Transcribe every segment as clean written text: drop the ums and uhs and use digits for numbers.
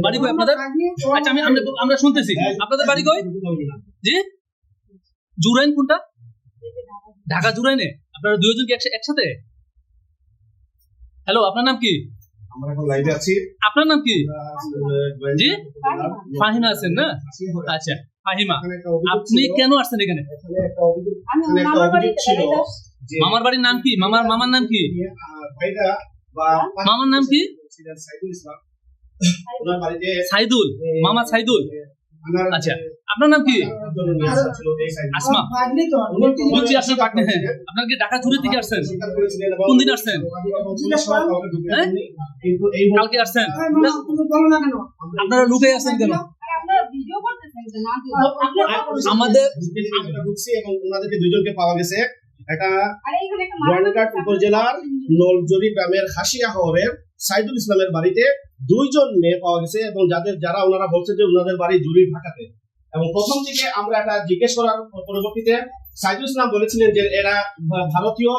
বাড়ি কই আপনাদের? আচ্ছা আমরা শুনতেছি আপনাদের বাড়ি কই? জি জুরাইন কোনটা? ঢাকা জুরাইনে আপনারা দুইজন কি একসাথে? হ্যালো আপনার নাম কি? আমরা এখন লাইভে আছি। আপনার নাম কি? জি ফাহিমা আছেন না? আচ্ছা ফাহিমা, আপনি কেন আসছেন এখানে? মামার বাড়ির নাম কি? মামার নাম কি? মামার নাম কি? সাইদুল, মামা সাইদুল। আচ্ছা আপনার নাম কি? আসমা। বলছি আপনার পাটনা। হ্যাঁ আপনার কি ঢাকা জুড়ে থেকে আসছেন? কোন দিন আসছেন? কালকে আসছেন? আপনারা লুকে আসছেন কেন? আমাদের এবং ওনাদেরকে দুইজনকে পাওয়া গেছে। এটা গোয়ালঘাট উপজেলার নলজরি গ্রামের হাসিয়া শহরের সাইদুল ইসলামের বাড়িতে দুইজন মেয়ে পাওয়া গেছে এবং যারা ওনারা বলছে যে ওনাদের বাড়ি জুরি ঢাকাতে। এবং প্রথম দিকে আমরা এটা জিজ্ঞেস করার পরবর্তীতে সাইদুল ইসলাম বলেছিলেন যে এরা ভারতীয়,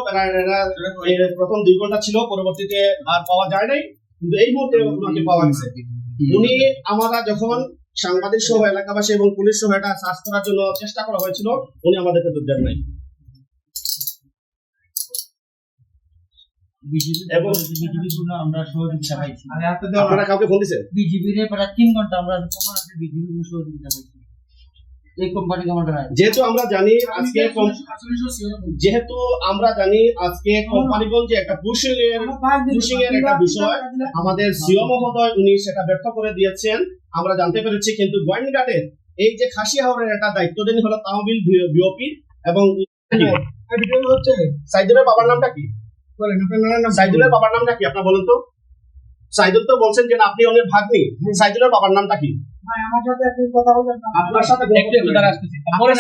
এরা প্রথম 2 ঘন্টা ছিল, পরবর্তীতে আর পাওয়া যায় নাই, কিন্তু এই মুহূর্তে ওনাকে পাওয়া গেছে। উনি আমরা যখন সাংবাদিক সহ এলাকাবাসী এবং পুলিশ সহ এটা সার্চ করার জন্য চেষ্টা করা হয়েছিল, উনি আমাদেরকে দুধ দেন নাই। এবং আমরা সহযোগিতা পাইছি। আপনারা কাউকে ফোন দিয়েছেন? বিজিবি রে প্রায় 3 ঘন্টা আমরা বিজিবি সহযোগিতা পাইছি এই কোম্পানি কমান্ডার। যেহেতু আমরা জানি আজকে কোম্পানিগঞ্জে একটা পুশিং এর একটা বিষয়, আমাদের সিও মহোদয় উনি সেটা ব্যর্থ করে দিয়েছেন আমরা জানতে পেরেছি। কিন্তু গোয়াইনঘাটের এই যে খাসিয়াহাওরের একটা দায়িত্ব দেন হলো তাহবিল বিওপি। এবং হচ্ছে সাইদুলের বাবার নামটা কি? সাইদুলের বাবার নামটা কি আপনার বলেন তো? সাইদুল তো বলছেন যে আপনি অনেক ভাগ্নি, সাইদুলের বাবার নামটা কি? আপনার সাথে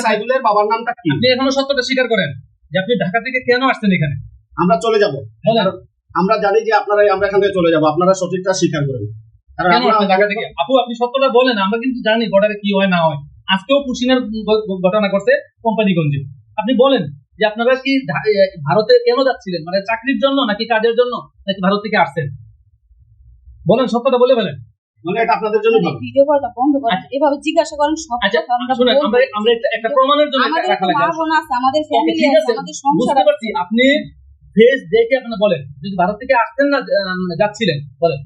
সাইদুলের বাবার নামটা কি? আপনি এখনো সত্যটা স্বীকার করেন যে আপনি ঢাকা থেকে কেন আসছেন এখানে? আমরা চলে যাব, আমরা জানি যে আমরা এখান থেকে চলে যাব, আপনারা সঠিকটা স্বীকার করেন। ঢাকা থেকে আপু আপনি সত্যটা বলেন, আমরা কিন্তু জানি বর্ডারে কি হয় না হয়। আজকেও পুশিনের ঘটনা ঘটছে কোম্পানিগঞ্জে। আপনি বলেন যে আপনারা কি ভারতে কেন যাচ্ছিলেন, মানে চাকরির জন্য নাকি কাজের জন্য নাকি ভারত থেকে আসছেন? বলেন সত্যটা বলে ফেলেন। মানে এটা আপনাদের জন্য ভিডিও কলটা বন্ধ করেন, এভাবে জিজ্ঞাসা করেন সব আচ্ছা কথা আমরা শুনেন, আমরা একটা প্রমাণের জন্য আমাদের রাখা লাগে। মা বোন আছে, আমাদের ফ্যামিলি আছে, আমাদের সংসার বুঝতে পারছি, আপনি ফেস দেখে আপনি বলেন যদি ভারত থেকে আসছেন না যাচ্ছিলেন বলেন।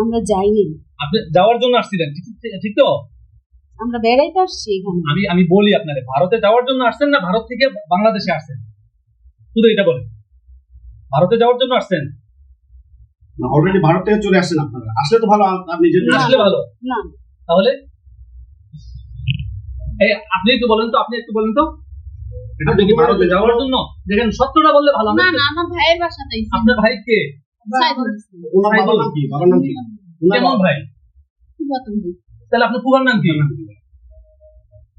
আমরা যাইনি, আপনি যাওয়ার জন্য আসছিলেন, ঠিক তো? আমরা বেড়াইতে আসছি এখানে। আমি বলি আপনারে, ভারতে যাওয়ার জন্য আসছেন না ভারত থেকে বাংলাদেশে আসছেন? শুধু এটা বলেন, ভারতে যাওয়ার জন্য আসছেন? অলরেডি ভারত থেকে চলে আসছেন আপনারা, আসলে তো ভালো, আপনি যদি আসলে ভালো না তাহলে এই আপনি একটু বলেন তো, এটা দেখি ভারতে যাওয়ার জন্য দেখেন সত্যটা বললে ভালো। না না আমার ভাইয়ের বাসাতে আইছি। আপনার ভাই কে? সাইদুল। ওনার বাবার নাম কি? বাবার নাম কি? কেমন ভাই? ফুফাতো ভাই। তাহলে আপনার ফুফার নাম কি?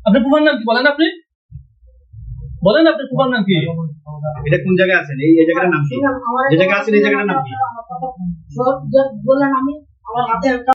আপনার ফুফার নাম কি বলেন? আপনি বলেন আপনার ফুফার নাম কি? এটা কোন জায়গায় আছেন? এই জায়গাটার নাম কি? যে জায়গায় আছেন এই জায়গাটার নাম কি? বললেন আমি আমার হাতে